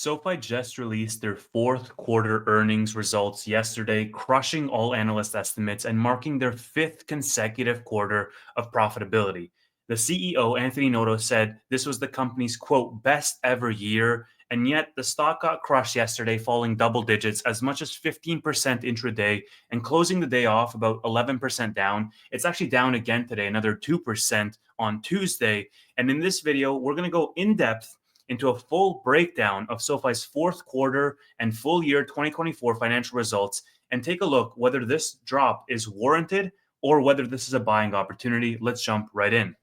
SoFi just released their fourth quarter earnings results yesterday, crushing all analyst estimates and marking their fifth consecutive quarter of profitability. The CEO, Anthony Noto, said this was the company's quote, best ever year. And yet the stock got crushed yesterday, falling double digits, as much as 15% intraday, and closing the day off about 11% down. It's actually down again today, another 2% on Tuesday. And in this video, we're going to go in depth into a full breakdown of SoFi's fourth quarter and full year 2024 financial results and take a look whether this drop is warranted or whether this is a buying opportunity. Let's jump right in.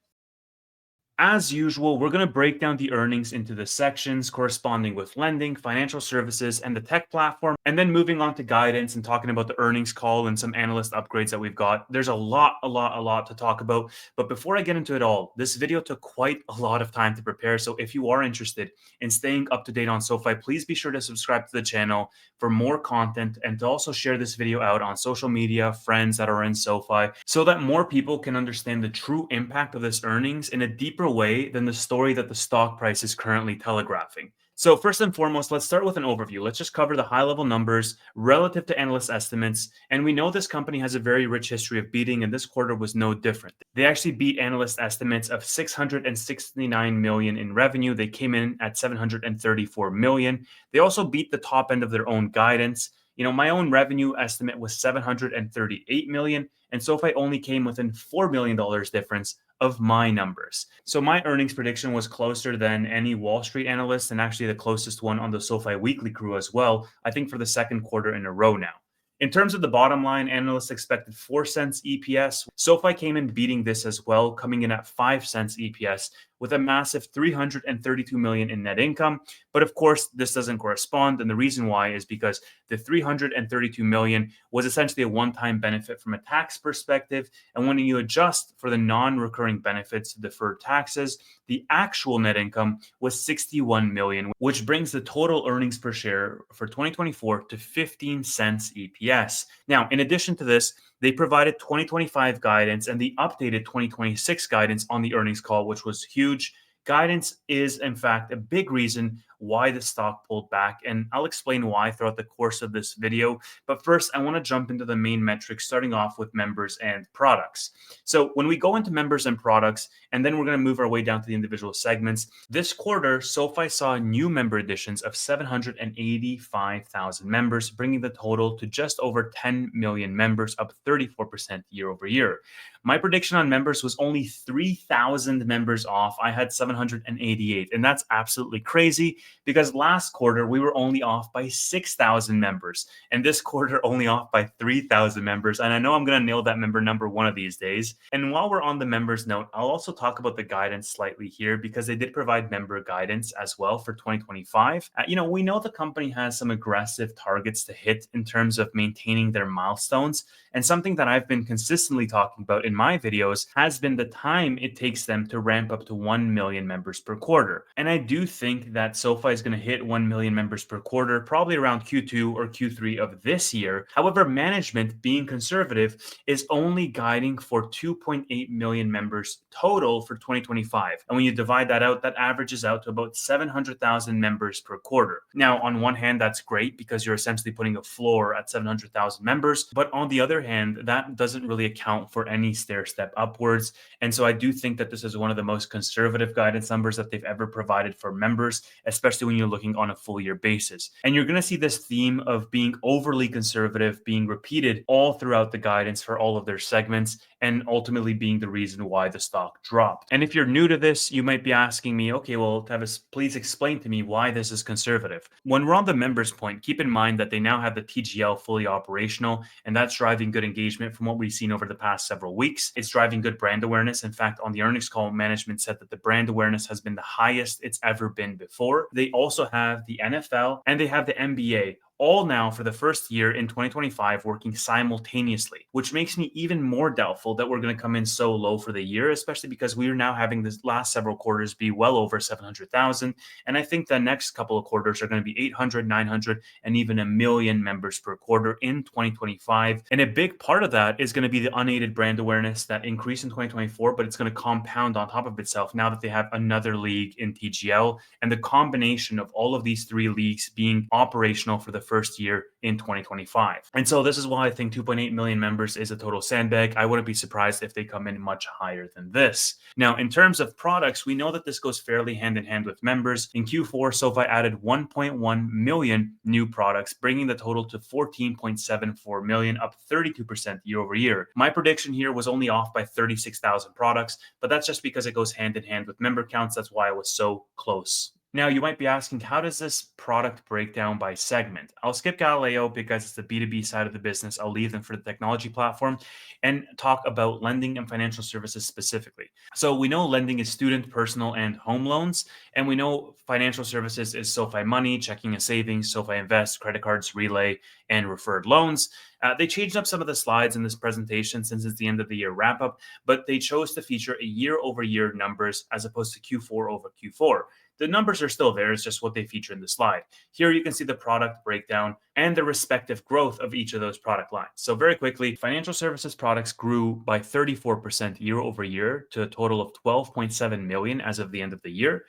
As usual, we're going to break down the earnings into the sections corresponding with lending, financial services, and the tech platform, and then moving on to guidance and talking about the earnings call and some analyst upgrades that we've got. There's a lot to talk about. But before I get into it all, this video took quite a lot of time to prepare. So if you are interested in staying up to date on SoFi, please be sure to subscribe to the channel for more content and to also share this video out on social media, friends that are in SoFi, so that more people can understand the true impact of this earnings in a deeper way than the story that the stock price is currently telegraphing. So first and foremost, let's start with an overview. Let's just cover the high-level numbers relative to analyst estimates. And we know this company has a very rich history of beating, and this quarter was no different. They actually beat analyst estimates of 669 million in revenue. They came in at 734 million. They also beat the top end of their own guidance. My own revenue estimate was 738 million, and SoFi only came within $4 million difference of my numbers. So my earnings prediction was closer than any Wall Street analyst, and actually the closest one on the SoFi weekly crew as well, I think for the second quarter in a row now. In terms of the bottom line, analysts expected 4 cents EPS. SoFi came in beating this as well, coming in at 5 cents EPS with a massive 332 million in net income. But of course, this doesn't correspond. And the reason why is because the 332 million was essentially a one-time benefit from a tax perspective. And when you adjust for the non-recurring benefits to deferred taxes, the actual net income was 61 million, which brings the total earnings per share for 2024 to 15 cents EPS. Now, in addition to this, they provided 2025 guidance and the updated 2026 guidance on the earnings call, which was huge. Guidance is, in fact, a big reason why the stock pulled back, and I'll explain why throughout the course of this video. But first, I want to jump into the main metrics, starting off with members and products. So when we go into members and products, and then we're going to move our way down to the individual segments, this quarter, SoFi saw new member additions of 785,000 members, bringing the total to just over 10 million members, up 34% year over year. My prediction on members was only 3,000 members off. I had 788, and that's absolutely crazy because last quarter we were only off by 6,000 members, and this quarter only off by 3,000 members. And I know I'm going to nail that member number one of these days. And while we're on the members note, I'll also talk about the guidance slightly here because they did provide member guidance as well for 2025. We know the company has some aggressive targets to hit in terms of maintaining their milestones. And something that I've been consistently talking about in my videos has been the time it takes them to ramp up to 1 million members per quarter. And I do think that SoFi is going to hit 1 million members per quarter, probably around Q2 or Q3 of this year. However, management, being conservative, is only guiding for 2.8 million members total for 2025. And when you divide that out, that averages out to about 700,000 members per quarter. Now, on one hand, that's great because you're essentially putting a floor at 700,000 members. But on the other hand, that doesn't really account for any stair step upwards. And so I do think that this is one of the most conservative guidance numbers that they've ever provided for members, especially when you're looking on a full year basis. And you're going to see this theme of being overly conservative being repeated all throughout the guidance for all of their segments, and ultimately being the reason why the stock dropped. And if you're new to this, you might be asking me, okay, well, Tevis, please explain to me why this is conservative. When we're on the members point, keep in mind that they now have the TGL fully operational, and that's driving good engagement from what we've seen over the past several weeks. It's driving good brand awareness. In fact, on the earnings call, management said that the brand awareness has been the highest it's ever been before. They also have the NFL and they have the NBA, all now for the first year in 2025 working simultaneously, which makes me even more doubtful that we're going to come in so low for the year, especially because we are now having this last several quarters be well over 700,000. And I think the next couple of quarters are going to be 800, 900, and even a million members per quarter in 2025. And a big part of that is going to be the unaided brand awareness that increased in 2024, but it's going to compound on top of itself now that they have another league in TGL and the combination of all of these three leagues being operational for the first year in 2025. And so this is why I think 2.8 million members is a total sandbag. I wouldn't be surprised if they come in much higher than this. Now, in terms of products, we know that this goes fairly hand in hand with members. In Q4, SoFi added 1.1 million new products, bringing the total to 14.74 million, up 32% year over year. My prediction here was only off by 36,000 products, but that's just because it goes hand in hand with member counts. That's why I was so close. Now, you might be asking, how does this product break down by segment? I'll skip Galileo because it's the B2B side of the business. I'll leave them for the technology platform and talk about lending and financial services specifically. So we know lending is student, personal, and home loans. And we know financial services is SoFi Money, checking and savings, SoFi Invest, credit cards, Relay, and referred loans. They changed up some of the slides in this presentation since it's the end of the year wrap up, but they chose to feature a year over year numbers as opposed to Q4 over Q4. The numbers are still there, it's just what they feature in the slide. Here you can see the product breakdown and the respective growth of each of those product lines. So very quickly, financial services products grew by 34% year over year to a total of 12.7 million as of the end of the year.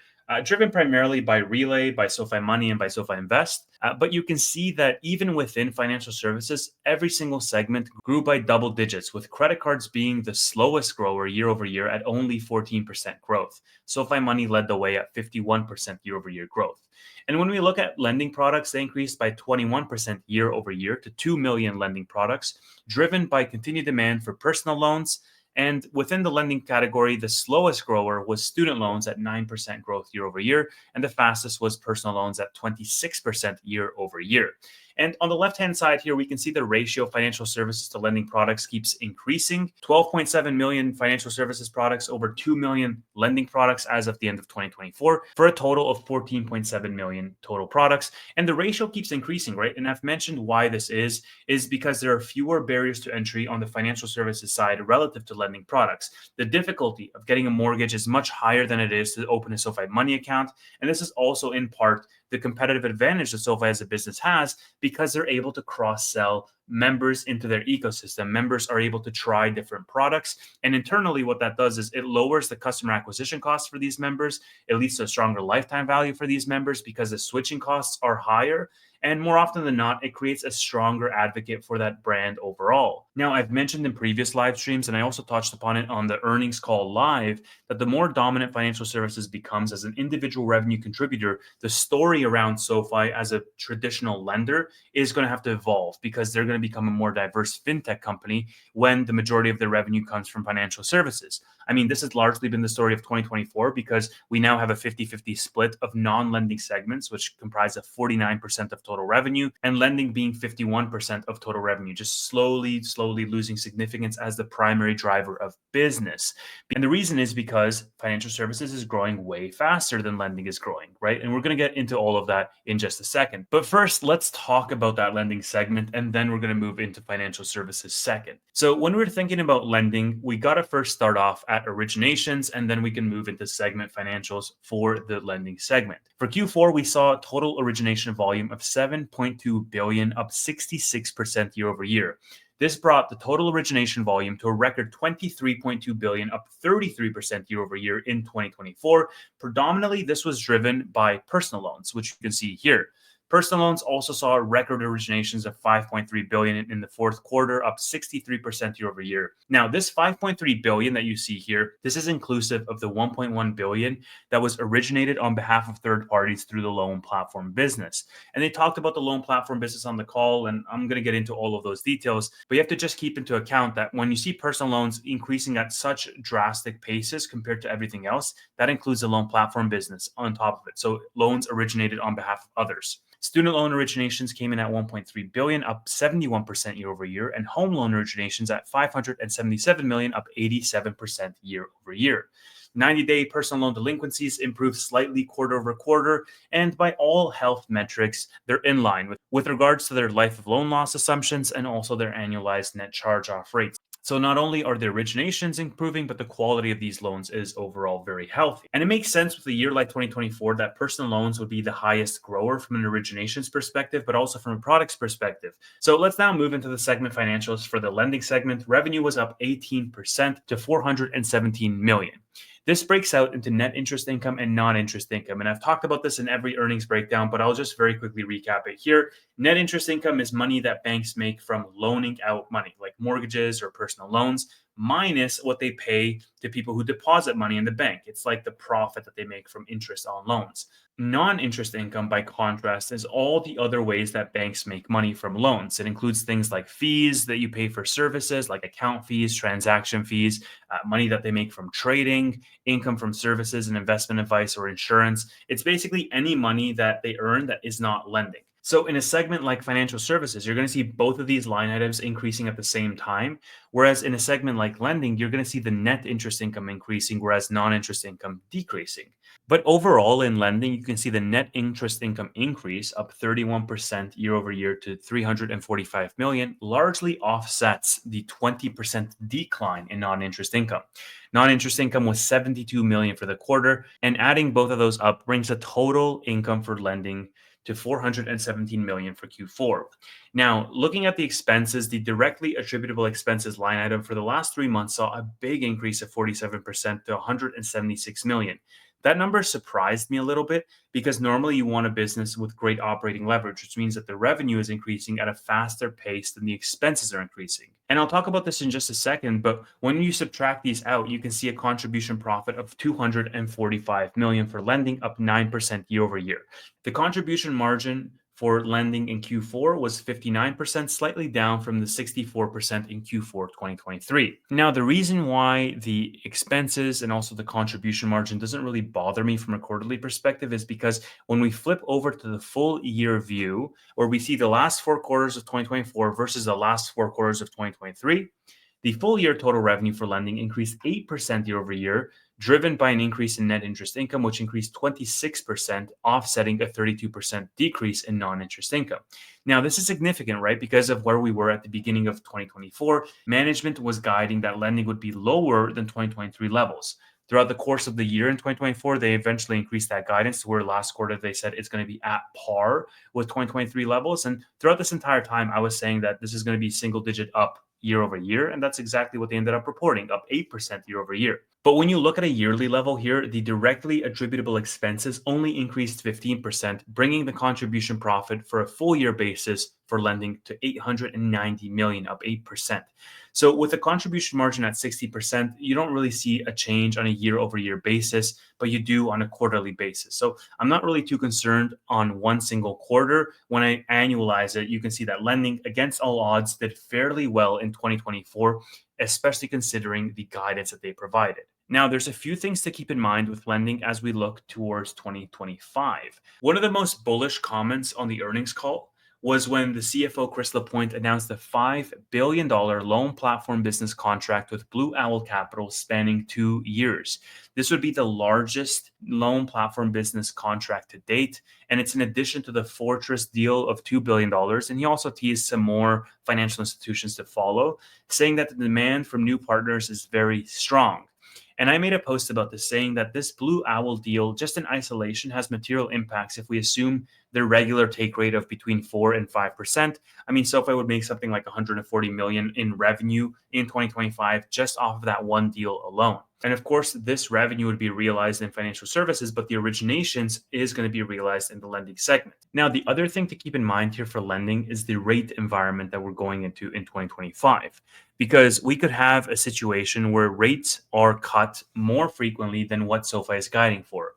Driven primarily by Relay, by SoFi Money, and by SoFi Invest. But you can see that even within financial services, every single segment grew by double digits, with credit cards being the slowest grower year over year at only 14% growth. SoFi Money led the way at 51% year over year growth. And when we look at lending products, they increased by 21% year over year to 2 million lending products, driven by continued demand for personal loans. And within the lending category, the slowest grower was student loans at 9% growth year over year, and the fastest was personal loans at 26% year over year. And on the left-hand side here, we can see the ratio of financial services to lending products keeps increasing. 12.7 million financial services products, over 2 million lending products as of the end of 2024, for a total of 14.7 million total products. And the ratio keeps increasing, right? And I've mentioned why this is because there are fewer barriers to entry on the financial services side relative to lending products. The difficulty of getting a mortgage is much higher than it is to open a SoFi Money account. And this is also in part the competitive advantage that SoFi as a business has because they're able to cross-sell members into their ecosystem. Members are able to try different products. And internally, what that does is it lowers the customer acquisition costs for these members. It leads to a stronger lifetime value for these members because the switching costs are higher. And more often than not, it creates a stronger advocate for that brand overall. Now, I've mentioned in previous live streams, and I also touched upon it on the earnings call live, that the more dominant financial services becomes as an individual revenue contributor, the story around SoFi as a traditional lender is going to have to evolve because they're going to become a more diverse fintech company when the majority of their revenue comes from financial services. I mean, this has largely been the story of 2024 because we now have a 50-50 split of non-lending segments, which comprise of 49% of total revenue, and lending being 51% of total revenue, just slowly losing significance as the primary driver of business. And the reason is because financial services is growing way faster than lending is growing, right? And we're going to get into all of that in just a second. But first, let's talk about that lending segment, and then we're going to move into financial services second. So when we're thinking about lending, we got to first start off at originations, and then we can move into segment financials for the lending segment. For Q4, we saw a total origination volume of 7.2 billion, up 66% year over year. This brought the total origination volume to a record 23.2 billion, up 33% year over year in 2024. Predominantly, this was driven by personal loans, which you can see here. Personal loans also saw record originations of 5.3 billion in the fourth quarter, up 63% year over year. Now, this 5.3 billion that you see here, this is inclusive of the 1.1 billion that was originated on behalf of third parties through the loan platform business. And they talked about the loan platform business on the call, and I'm going to get into all of those details, but you have to just keep into account that when you see personal loans increasing at such drastic paces compared to everything else, that includes the loan platform business on top of it. So loans originated on behalf of others. Student loan originations came in at 1.3 billion, up 71% year over year, and home loan originations at 577 million, up 87% year over year. 90-day personal loan delinquencies improved slightly quarter over quarter, and by all health metrics, they're in line with regards to their life of loan loss assumptions and also their annualized net charge off rates. So not only are the originations improving, but the quality of these loans is overall very healthy. And it makes sense with a year like 2024 that personal loans would be the highest grower from an originations perspective, but also from a products perspective. So let's now move into the segment financials. For the lending segment, revenue was up 18% to 417 million. This breaks out into net interest income and non-interest income. And I've talked about this in every earnings breakdown, but I'll just very quickly recap it here. Net interest income is money that banks make from loaning out money, like mortgages or personal loans, minus what they pay to people who deposit money in the bank. It's like the profit that they make from interest on loans. Non interest income, by contrast, is all the other ways that banks make money from loans. It includes things like fees that you pay for services, like account fees, transaction fees, money that they make from trading, income from services and investment advice or insurance. It's basically any money that they earn that is not lending. So, in a segment like financial services, you're going to see both of these line items increasing at the same time. Whereas in a segment like lending, you're going to see the net interest income increasing, whereas non interest income decreasing. But overall, in lending, you can see the net interest income increase up 31% year over year to 345 million, largely offsets the 20% decline in non interest income. Non interest income was 72 million for the quarter, and adding both of those up brings a total income for lending to 417 million for Q4. Now, looking at the expenses, the directly attributable expenses line item for the last 3 months saw a big increase of 47% to 176 million. That number surprised me a little bit because normally you want a business with great operating leverage, which means that the revenue is increasing at a faster pace than the expenses are increasing. And I'll talk about this in just a second, but when you subtract these out, you can see a contribution profit of 245 million for lending, up 9% year over year. The contribution margin for lending in Q4 was 59%, slightly down from the 64% in Q4 2023. Now, the reason why the expenses and also the contribution margin doesn't really bother me from a quarterly perspective is because when we flip over to the full year view, where we see the last 4 quarters of 2024 versus the last 4 quarters of 2023, the full year total revenue for lending increased 8% year over year, driven by an increase in net interest income, which increased 26%, offsetting a 32% decrease in non-interest income. Now, this is significant, right? Because of where we were at the beginning of 2024, management was guiding that lending would be lower than 2023 levels. Throughout the course of the year in 2024, they eventually increased that guidance to where last quarter they said it's going to be at par with 2023 levels. And throughout this entire time, I was saying that this is going to be single digit up year over year. And that's exactly what they ended up reporting, up 8% year over year. But when you look at a yearly level here, the directly attributable expenses only increased 15%, bringing the contribution profit for a full year basis for lending to 890 million, up 8%. So with a contribution margin at 60%, you don't really see a change on a year over year basis, but you do on a quarterly basis. So I'm not really too concerned on one single quarter. When I annualize it, you can see that lending against all odds did fairly well in 2024, especially considering the guidance that they provided. Now, there's a few things to keep in mind with lending as we look towards 2025. One of the most bullish comments on the earnings call was when the CFO, Chris Lapointe, announced a $5 billion loan platform business contract with Blue Owl Capital spanning 2 years. This would be the largest loan platform business contract to date, and it's in addition to the Fortress deal of $2 billion. And he also teased some more financial institutions to follow, saying that the demand from new partners is very strong. And I made a post about this saying that this Blue Owl deal, just in isolation, has material impacts if we assume their regular take rate of between 4 and 5%. I mean, SoFi would make something like 140 million in revenue in 2025 just off of that one deal alone. And of course, this revenue would be realized in financial services, but the originations is going to be realized in the lending segment. Now, the other thing to keep in mind here for lending is the rate environment that we're going into in 2025, because we could have a situation where rates are cut more frequently than what SoFi is guiding for.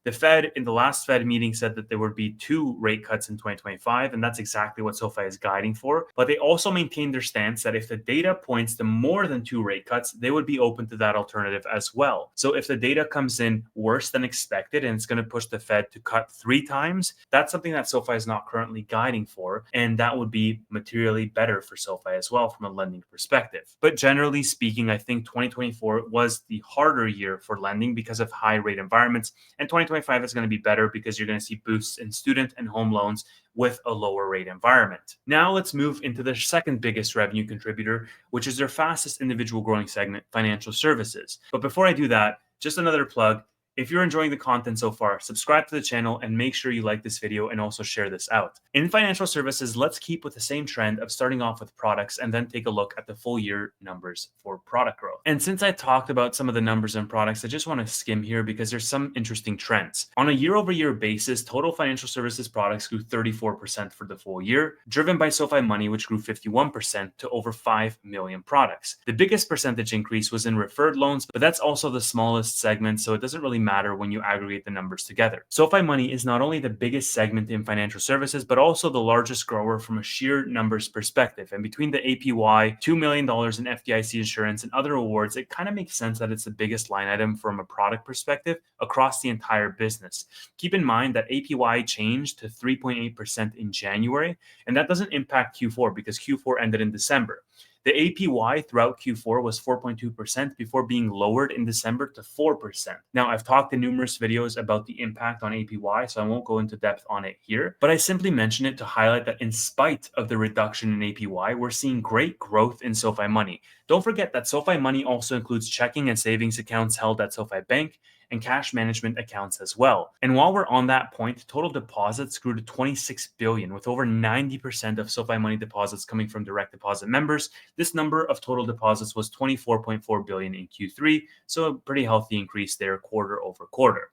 The Fed in the last Fed meeting said that there would be 2 rate cuts in 2025, and that's exactly what SoFi is guiding for. But they also maintain their stance that if the data points to more than 2 rate cuts, they would be open to that alternative as well. So if the data comes in worse than expected and it's going to push the Fed to cut 3 times, that's something that SoFi is not currently guiding for, and that would be materially better for SoFi as well from a lending perspective. But generally speaking, I think 2024 was the harder year for lending because of high rate environments, and 2025 is going to be better because you're going to see boosts in student and home loans with a lower rate environment. Now let's move into the second biggest revenue contributor, which is their fastest individual growing segment, financial services. But before I do that, just another plug. If you're enjoying the content so far, subscribe to the channel and make sure you like this video and also share this out. In financial services, let's keep with the same trend of starting off with products and then take a look at the full year numbers for product growth. And since I talked about some of the numbers and products, I just want to skim here because there's some interesting trends. On a year-over-year basis, total financial services products grew 34% for the full year, driven by SoFi Money, which grew 51% to over 5 million products. The biggest percentage increase was in referred loans, but that's also the smallest segment, so it doesn't really matter when you aggregate the numbers together. SoFi Money is not only the biggest segment in financial services, but also the largest grower from a sheer numbers perspective. And between the APY, $2 million in FDIC insurance, and other awards, it kind of makes sense that it's the biggest line item from a product perspective across the entire business. Keep in mind that APY changed to 3.8% in January, and that doesn't impact Q4 because Q4 ended in December. The APY throughout Q4 was 4.2% before being lowered in December to 4%. Now, I've talked in numerous videos about the impact on APY, so I won't go into depth on it here, but I simply mention it to highlight that in spite of the reduction in APY, we're seeing great growth in SoFi Money. Don't forget that SoFi Money also includes checking and savings accounts held at SoFi Bank and cash management accounts as well. And while we're on that point, total deposits grew to 26 billion, with over 90% of SoFi Money deposits coming from direct deposit members. This number of total deposits was 24.4 billion in Q3, so a pretty healthy increase there quarter over quarter.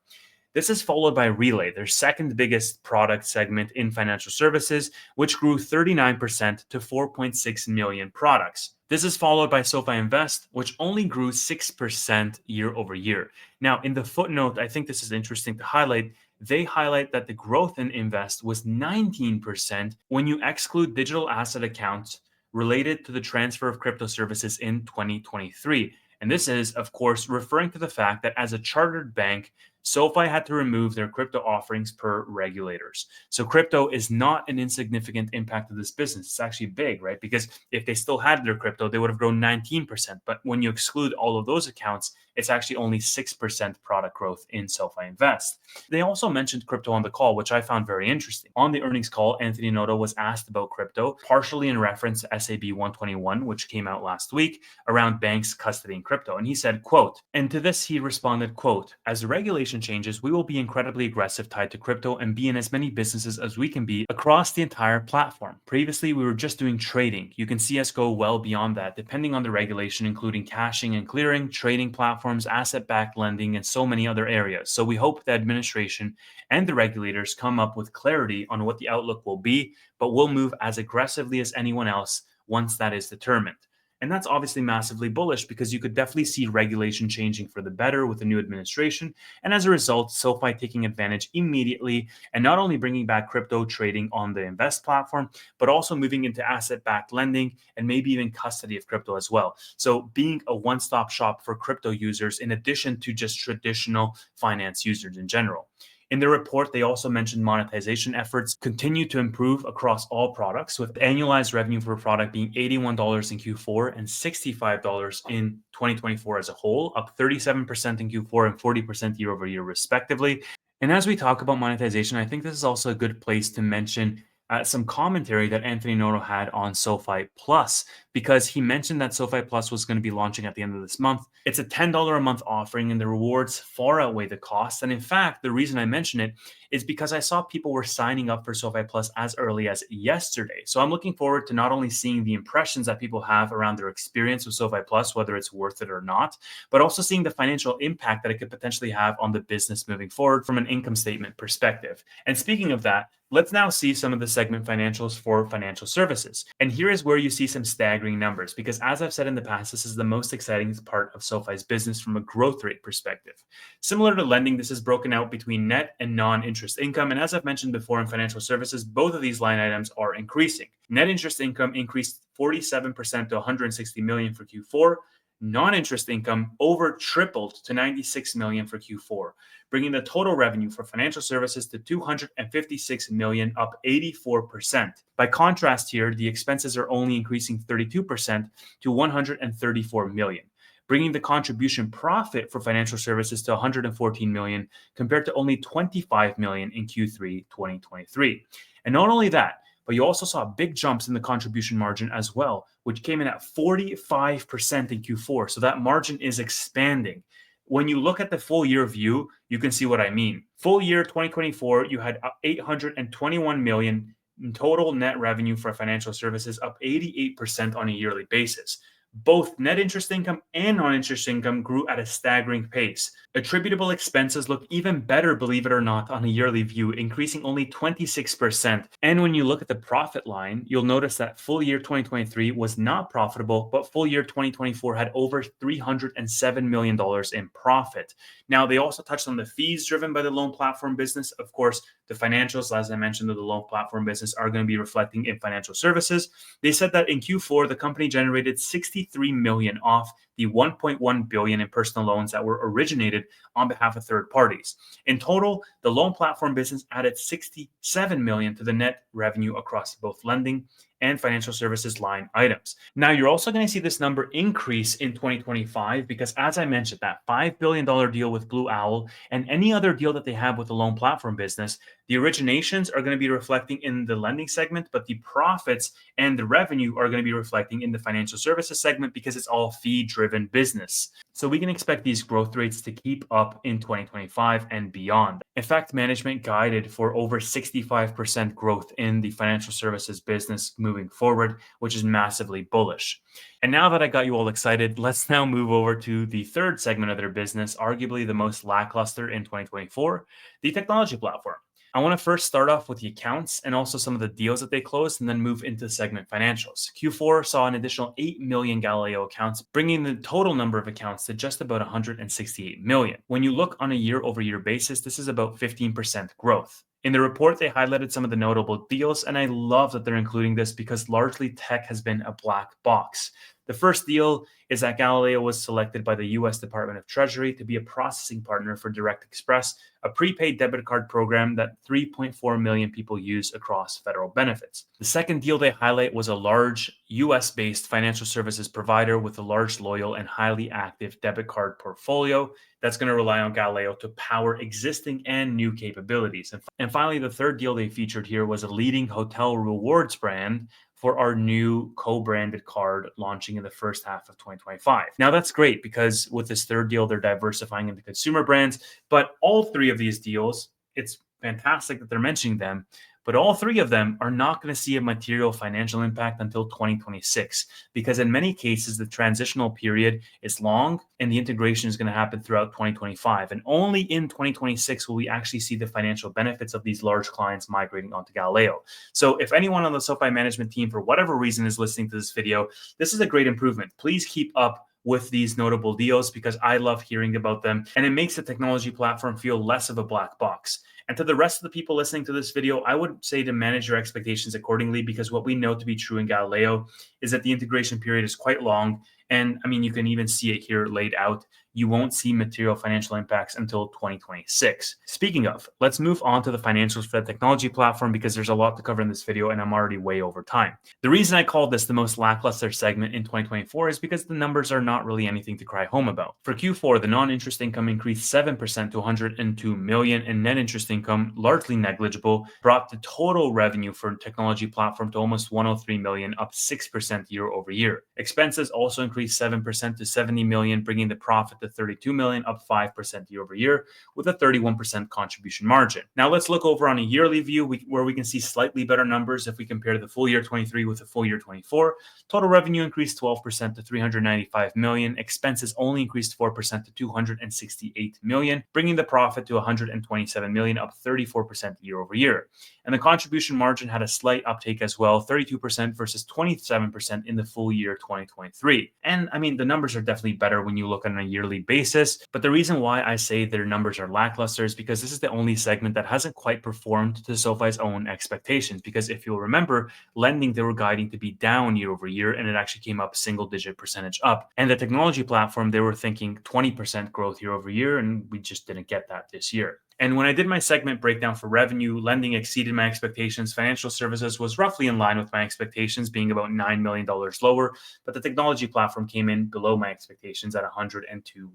This is followed by Relay, their second biggest product segment in financial services, which grew 39% to 4.6 million products. This is followed by SoFi Invest, which only grew 6% year over year. Now, in the footnote, I think this is interesting to highlight. They highlight that the growth in Invest was 19% when you exclude digital asset accounts related to the transfer of crypto services in 2023. And this is, of course, referring to the fact that as a chartered bank, SoFi had to remove their crypto offerings per regulators. So crypto is not an insignificant impact of this business. It's actually big, right? Because if they still had their crypto, they would have grown 19%. But when you exclude all of those accounts, it's actually only 6% product growth in SoFi Invest. They also mentioned crypto on the call, which I found very interesting. On the earnings call, Anthony Noto was asked about crypto, partially in reference to SAB 121, which came out last week around banks custodying crypto. And he said, quote, and to this he responded, quote, as the regulation changes, we will be incredibly aggressive tied to crypto and be in as many businesses as we can be across the entire platform. Previously, we were just doing trading. You can see us go well beyond that, depending on the regulation, including caching and clearing, trading platforms, asset-backed lending, and so many other areas. So we hope the administration and the regulators come up with clarity on what the outlook will be, but we'll move as aggressively as anyone else once that is determined. And that's obviously massively bullish because you could definitely see regulation changing for the better with the new administration. And as a result, SoFi taking advantage immediately and not only bringing back crypto trading on the Invest platform, but also moving into asset-backed lending and maybe even custody of crypto as well. So being a one-stop shop for crypto users in addition to just traditional finance users in general. In the report, they also mentioned monetization efforts continue to improve across all products, with annualized revenue per product being $81 in Q4 and $65 in 2024 as a whole, up 37% in Q4 and 40% year over year, respectively. And as we talk about monetization, I think this is also a good place to mention some commentary that Anthony Noto had on SoFi Plus, because he mentioned that SoFi Plus was going to be launching at the end of this month. It's a $10 a month offering, and the rewards far outweigh the cost. And in fact, the reason I mention it is because I saw people were signing up for SoFi Plus as early as yesterday. So I'm looking forward to not only seeing the impressions that people have around their experience with SoFi Plus, whether it's worth it or not, but also seeing the financial impact that it could potentially have on the business moving forward from an income statement perspective. And speaking of that, Let's now see some of the segment financials for financial services. And here is where you see some staggering numbers because, as I've said in the past, this is the most exciting part of SoFi's business from a growth rate perspective. Similar to lending, this is broken out between net and non interest income. And as I've mentioned before in financial services, both of these line items are increasing. Net interest income increased 47% to 160 million for Q4. Non-interest income over tripled to 96 million for Q4, bringing the total revenue for financial services to 256 million, up 84%. By contrast here, the expenses are only increasing 32% to 134 million, bringing the contribution profit for financial services to 114 million compared to only 25 million in Q3 2023. And not only that, but you also saw big jumps in the contribution margin as well, which came in at 45% in Q4. So that margin is expanding. When you look at the full year view, you can see what I mean. Full year 2024, you had 821 million in total net revenue for financial services, up 88% on a yearly basis. Both net interest income and non-interest income grew at a staggering pace. Attributable expenses look even better, believe it or not, on a yearly view, increasing only 26%. And when you look at the profit line, you'll notice that full year 2023 was not profitable, but full year 2024 had over $307 million in profit. Now, they also touched on the fees driven by the loan platform business. Of course, the financials, as I mentioned, of the loan platform business are going to be reflecting in financial services. They said that in Q4, the company generated 63 million off the 1.1 billion in personal loans that were originated on behalf of third parties. In total, the loan platform business added 67 million to the net revenue across both lending and financial services line items. Now, you're also going to see this number increase in 2025 because, as I mentioned, that $5 billion deal with Blue Owl and any other deal that they have with the loan platform business, the originations are going to be reflecting in the lending segment, but the profits and the revenue are going to be reflecting in the financial services segment because it's all fee-driven business. So we can expect these growth rates to keep up in 2025 and beyond. In fact, management guided for over 65% growth in the financial services business moving forward, which is massively bullish. And now that I got you all excited, let's now move over to the third segment of their business, arguably the most lackluster in 2024, the technology platform. I want to first start off with the accounts and also some of the deals that they closed and then move into segment financials. Q4 saw an additional 8 million Galileo accounts, bringing the total number of accounts to just about 168 million. When you look on a year-over-year basis, this is about 15% growth. In the report, they highlighted some of the notable deals, and I love that they're including this because largely tech has been a black box. The first deal is that Galileo was selected by the U.S. Department of Treasury to be a processing partner for Direct Express, a prepaid debit card program that 3.4 million people use across federal benefits. The second deal they highlight was a large US-based financial services provider with a large, loyal, and highly active debit card portfolio that's going to rely on Galileo to power existing and new capabilities. And finally, the third deal they featured here was a leading hotel rewards brand for our new co-branded card launching in the first half of 2025. Now, that's great because with this third deal, they're diversifying into consumer brands, but all three of these deals, it's fantastic that they're mentioning them, but all three of them are not going to see a material financial impact until 2026 because in many cases, the transitional period is long and the integration is going to happen throughout 2025. And only in 2026 will we actually see the financial benefits of these large clients migrating onto Galileo. So if anyone on the SoFi management team, for whatever reason, is listening to this video, this is a great improvement. Please keep up with these notable deals because I love hearing about them and it makes the technology platform feel less of a black box. And to the rest of the people listening to this video, I would say to manage your expectations accordingly because what we know to be true in Galileo is that the integration period is quite long. And I mean, you can even see it here laid out. You won't see material financial impacts until 2026. Speaking of, let's move on to the financials for the technology platform because there's a lot to cover in this video and I'm already way over time. The reason I called this the most lackluster segment in 2024 is because the numbers are not really anything to cry home about. For Q4, the non-interest income increased 7% to 102 million and net interest income, largely negligible, brought the total revenue for technology platform to almost 103 million, up 6% year over year. Expenses also increased increased 7% to 70 million, bringing the profit to 32 million, up 5% year over year, with a 31% contribution margin. Now let's look over on a yearly view where we can see slightly better numbers if we compare the full year 23 with the full year 24. Total revenue increased 12% to 395 million. Expenses only increased 4% to 268 million, bringing the profit to 127 million, up 34% year over year. And the contribution margin had a slight uptake as well, 32% versus 27% in the full year 2023. And I mean, the numbers are definitely better when you look on a yearly basis. But the reason why I say their numbers are lackluster is because this is the only segment that hasn't quite performed to SOFI's own expectations. Because if you'll remember, lending, they were guiding to be down year over year, and it actually came up single-digit percentage up. And the technology platform, they were thinking 20% growth year over year, and we just didn't get that this year. And when I did my segment breakdown for revenue, lending exceeded my expectations. Financial services was roughly in line with my expectations, being about $9 million lower, but the technology platform came in below my expectations at $102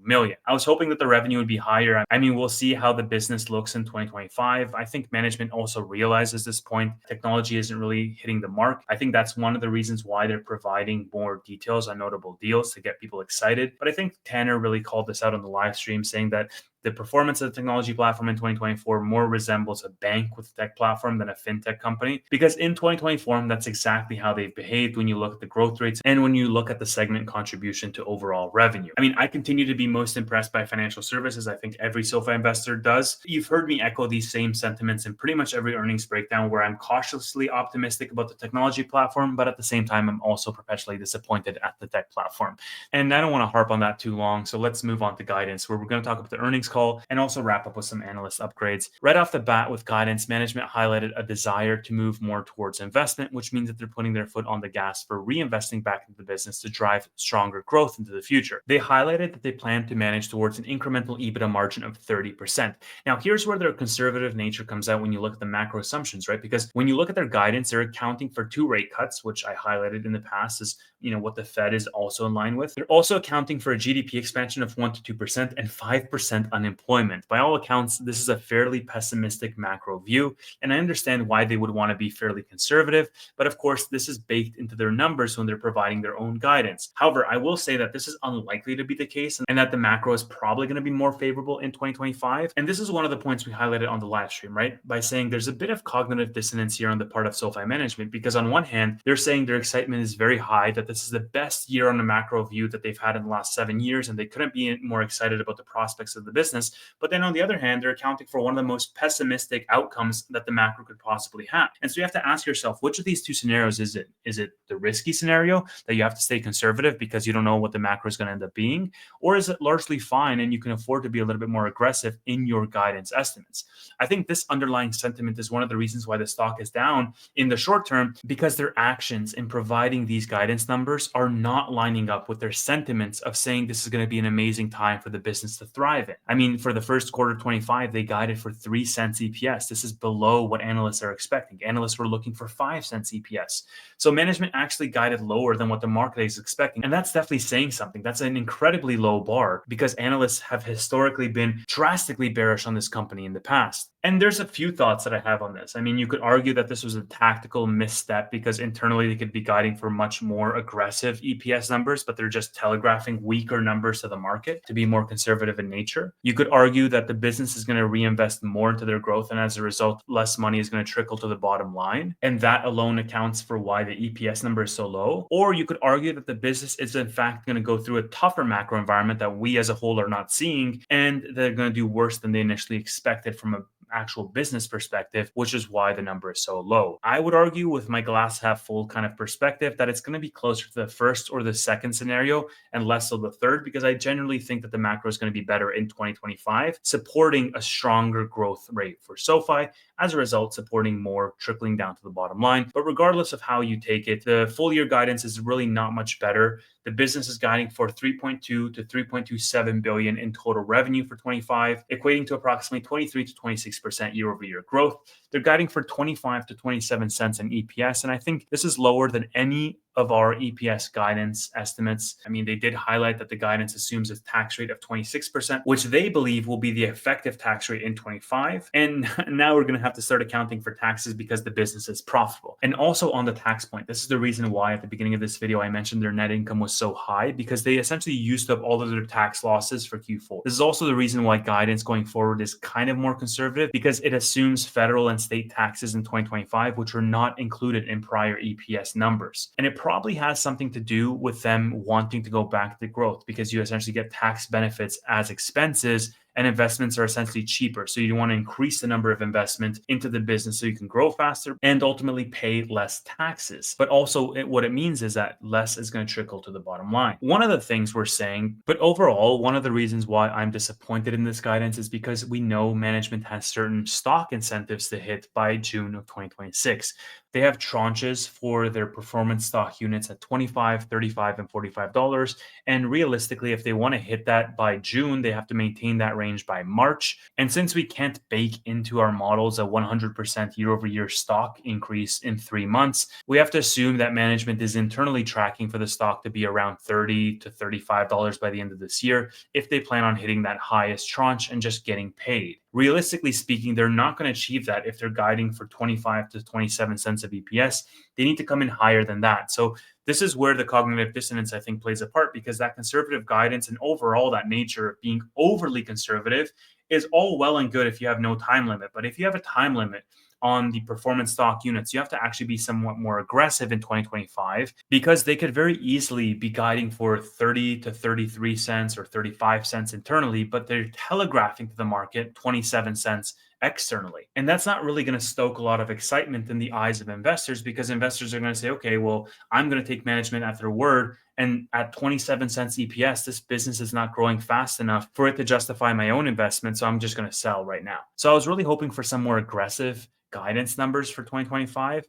million. I was hoping that the revenue would be higher. I mean, we'll see how the business looks in 2025. I think management also realizes this point. Technology isn't really hitting the mark. I think that's one of the reasons why they're providing more details on notable deals to get people excited. But I think Tanner really called this out on the live stream, saying that the performance of the technology platform in 2024 more resembles a bank with a tech platform than a fintech company. Because in 2024, that's exactly how they've behaved when you look at the growth rates and when you look at the segment contribution to overall revenue. I mean, I continue to be most impressed by financial services. I think every SOFI investor does. You've heard me echo these same sentiments in pretty much every earnings breakdown, where I'm cautiously optimistic about the technology platform, but at the same time, I'm also perpetually disappointed at the tech platform. And I don't want to harp on that too long, so let's move on to guidance, where we're going to talk about the earnings call and also wrap up with some analyst upgrades. Right off the bat with guidance, management highlighted a desire to move more towards investment, which means that they're putting their foot on the gas for reinvesting back into the business to drive stronger growth into the future. They highlighted that they plan to manage towards an incremental EBITDA margin of 30%. Now, here's where their conservative nature comes out when you look at the macro assumptions, right? Because when you look at their guidance, they're accounting for 2 rate cuts, which I highlighted in the past as what the Fed is also in line with. They're also accounting for a GDP expansion of 1% to 2% and 5% unemployment. By all accounts, this is a fairly pessimistic macro view, and I understand why they would want to be fairly conservative, but of course, this is baked into their numbers when they're providing their own guidance. However, I will say that this is unlikely to be the case and that the macro is probably going to be more favorable in 2025. And this is one of the points we highlighted on the live stream, right? By saying there's a bit of cognitive dissonance here on the part of SOFI management, because on one hand, they're saying their excitement is very high, that this is the best year on the macro view that they've had in the last 7 years, and they couldn't be more excited about the prospects of the business. But then on the other hand, they're accounting for one of the most pessimistic outcomes that the macro could possibly have. And so you have to ask yourself, which of these two scenarios is it? Is it the risky scenario that you have to stay conservative because you don't know what the macro is going to end up being? Or is it largely fine and you can afford to be a little bit more aggressive in your guidance estimates? I think this underlying sentiment is one of the reasons why the stock is down in the short term, because their actions in providing these guidance numbers are not lining up with their sentiments of saying this is going to be an amazing time for the business to thrive in. I mean, for the first quarter 25, they guided for 3 cents EPS. This is below what analysts are expecting. Analysts were looking for 5 cents EPS. So management actually guided lower than what the market is expecting. And that's definitely saying something. That's an incredibly low bar, because analysts have historically been drastically bearish on this company in the past. And there's a few thoughts that I have on this. I mean, you could argue that this was a tactical misstep because internally they could be guiding for much more aggressive EPS numbers, but they're just telegraphing weaker numbers to the market to be more conservative in nature. You could argue that the business is going to reinvest more into their growth, and as a result, less money is going to trickle to the bottom line. And that alone accounts for why the EPS number is so low. Or you could argue that the business is in fact going to go through a tougher macro environment that we as a whole are not seeing, and they're going to do worse than they initially expected from a actual business perspective, which is why the number is so low. I would argue, with my glass half full kind of perspective, that it's going to be closer to the first or the second scenario and less so the third, because I generally think that the macro is going to be better in 2025, supporting a stronger growth rate for SOFI, as a result supporting more trickling down to the bottom line. But regardless of how you take it, the full year guidance is really not much better. The business is guiding for 3.2 to 3.27 billion in total revenue for 25, equating to approximately 23 to 26% year over year growth. They're guiding for 25 to 27 cents in EPS, and I think this is lower than any of our EPS guidance estimates. I mean, they did highlight that the guidance assumes a tax rate of 26%, which they believe will be the effective tax rate in 25. And now we're going to have to start accounting for taxes because the business is profitable. And also on the tax point, this is the reason why at the beginning of this video I mentioned their net income was so high, because they essentially used up all of their tax losses for Q4. This is also the reason why guidance going forward is kind of more conservative, because it assumes federal and state taxes in 2025, which were not included in prior EPS numbers. And it probably has something to do with them wanting to go back to growth, because you essentially get tax benefits as expenses and investments are essentially cheaper. So you want to increase the number of investment into the business so you can grow faster and ultimately pay less taxes. But also what it means is that less is going to trickle to the bottom line. One of the things we're saying, but overall, one of the reasons why I'm disappointed in this guidance is because we know management has certain stock incentives to hit by June of 2026. They have tranches for their performance stock units at $25, $35, and $45. And realistically, if they want to hit that by June, they have to maintain that range by March. And since we can't bake into our models a 100% year over year stock increase in 3 months, we have to assume that management is internally tracking for the stock to be around $30 to $35 by the end of this year if they plan on hitting that highest tranche and just getting paid. Realistically speaking, they're not going to achieve that if they're guiding for 25 to 27 cents of EPS. They need to come in higher than that. So this is where the cognitive dissonance, I think, plays a part, because that conservative guidance and overall that nature of being overly conservative is all well and good if you have no time limit. But if you have a time limit on the performance stock units, you have to actually be somewhat more aggressive in 2025, because they could very easily be guiding for 30 to 33 cents or 35 cents internally, but they're telegraphing to the market 27 cents externally. And that's not really going to stoke a lot of excitement in the eyes of investors, because investors are going to say, okay, well, I'm going to take management at their word. And at 27 cents EPS, this business is not growing fast enough for it to justify my own investment. So I'm just going to sell right now. So I was really hoping for some more aggressive guidance numbers for 2025.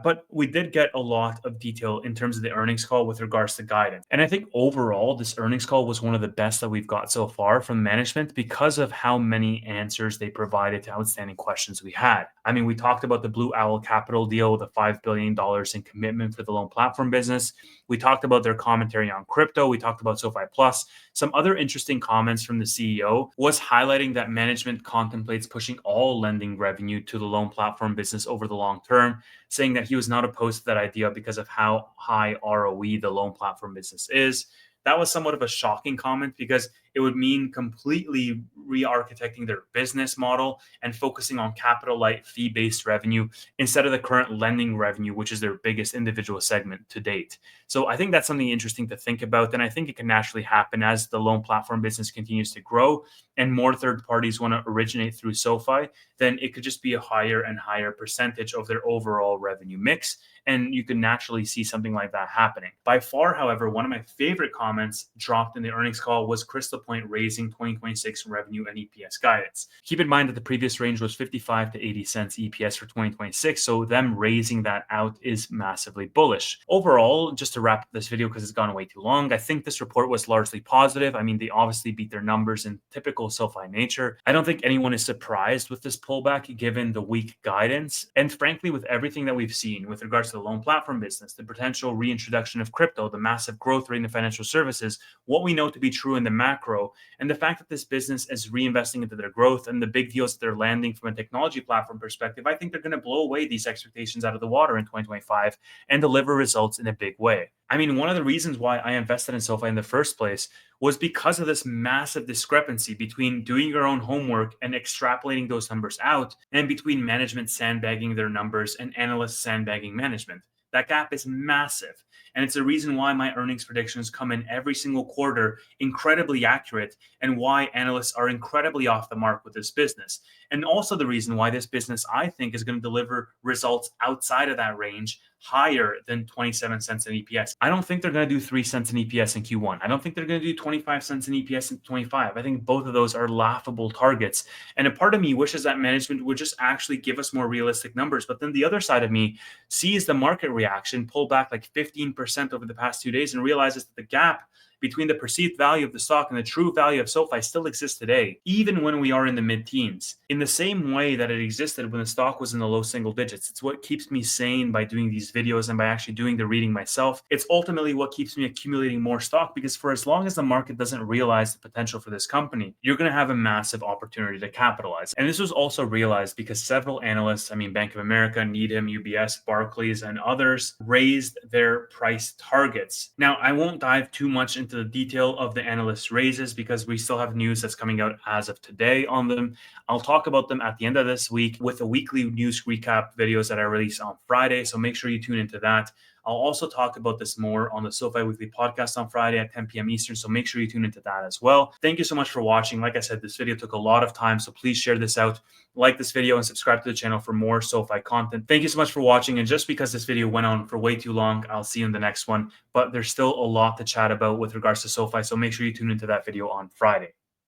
But we did get a lot of detail in terms of the earnings call with regards to guidance. And I think overall, this earnings call was one of the best that we've got so far from management, because of how many answers they provided to outstanding questions we had. I mean, we talked about the Blue Owl Capital deal with a $5 billion in commitment for the loan platform business. We talked about their commentary on crypto. We talked about SOFI Plus. Some other interesting comments from the CEO was highlighting that management contemplates pushing all lending revenue to the loan platform business over the long term, saying that he was not opposed to that idea because of how high ROE the loan platform business is. That was somewhat of a shocking comment, because it would mean completely re-architecting their business model and focusing on capital light fee-based revenue instead of the current lending revenue, which is their biggest individual segment to date. So I think that's something interesting to think about. And I think it can naturally happen as the loan platform business continues to grow and more third parties want to originate through SOFI, then it could just be a higher and higher percentage of their overall revenue mix. And you can naturally see something like that happening. By far, however, one of my favorite comments dropped in the earnings call was Crystal Point raising 2026 revenue and EPS guidance. Keep in mind that the previous range was 55 to 80 cents EPS for 2026, so them raising that out is massively bullish. Overall, just to wrap up this video because it's gone way too long, I think this report was largely positive. I mean, they obviously beat their numbers in typical SoFi nature. I don't think anyone is surprised with this pullback given the weak guidance. And frankly, with everything that we've seen with regards to the loan platform business, the potential reintroduction of crypto, the massive growth rate in the financial services, what we know to be true in the macro, and the fact that this business is reinvesting into their growth and the big deals that they're landing from a technology platform perspective, I think they're going to blow away these expectations out of the water in 2025 and deliver results in a big way. I mean, one of the reasons why I invested in SoFi in the first place was because of this massive discrepancy between doing your own homework and extrapolating those numbers out, and between management sandbagging their numbers and analysts sandbagging management. That gap is massive. And it's the reason why my earnings predictions come in every single quarter incredibly accurate, and why analysts are incredibly off the mark with this business. And also the reason why this business, I think, is going to deliver results outside of that range higher than 27 cents in EPS. I don't think they're going to do 3 cents in EPS in Q1. I don't think they're going to do 25 cents in EPS in 25. I think both of those are laughable targets. And a part of me wishes that management would just actually give us more realistic numbers. But then the other side of me sees the market reaction pull back like 15% over the past 2 days and realizes that the gap between the perceived value of the stock and the true value of SoFi still exists today, even when we are in the mid-teens, in the same way that it existed when the stock was in the low single digits. It's what keeps me sane by doing these videos and by actually doing the reading myself. It's ultimately what keeps me accumulating more stock, because for as long as the market doesn't realize the potential for this company, you're going to have a massive opportunity to capitalize. And this was also realized because several analysts, Bank of America, Needham, UBS, Barclays, and others raised their price targets. Now, I won't dive too much into the detail of the analysts' raises because we still have news that's coming out as of today on them. I'll talk about them at the end of this week with the weekly news recap videos that I release on Friday. So make sure you tune into that. I'll also talk about this more on the SoFi Weekly podcast on Friday at 10 p.m. Eastern. So make sure you tune into that as well. Thank you so much for watching. Like I said, this video took a lot of time, so please share this out, like this video, and subscribe to the channel for more SoFi content. Thank you so much for watching. And just because this video went on for way too long, I'll see you in the next one. But there's still a lot to chat about with regards to SoFi. So make sure you tune into that video on Friday.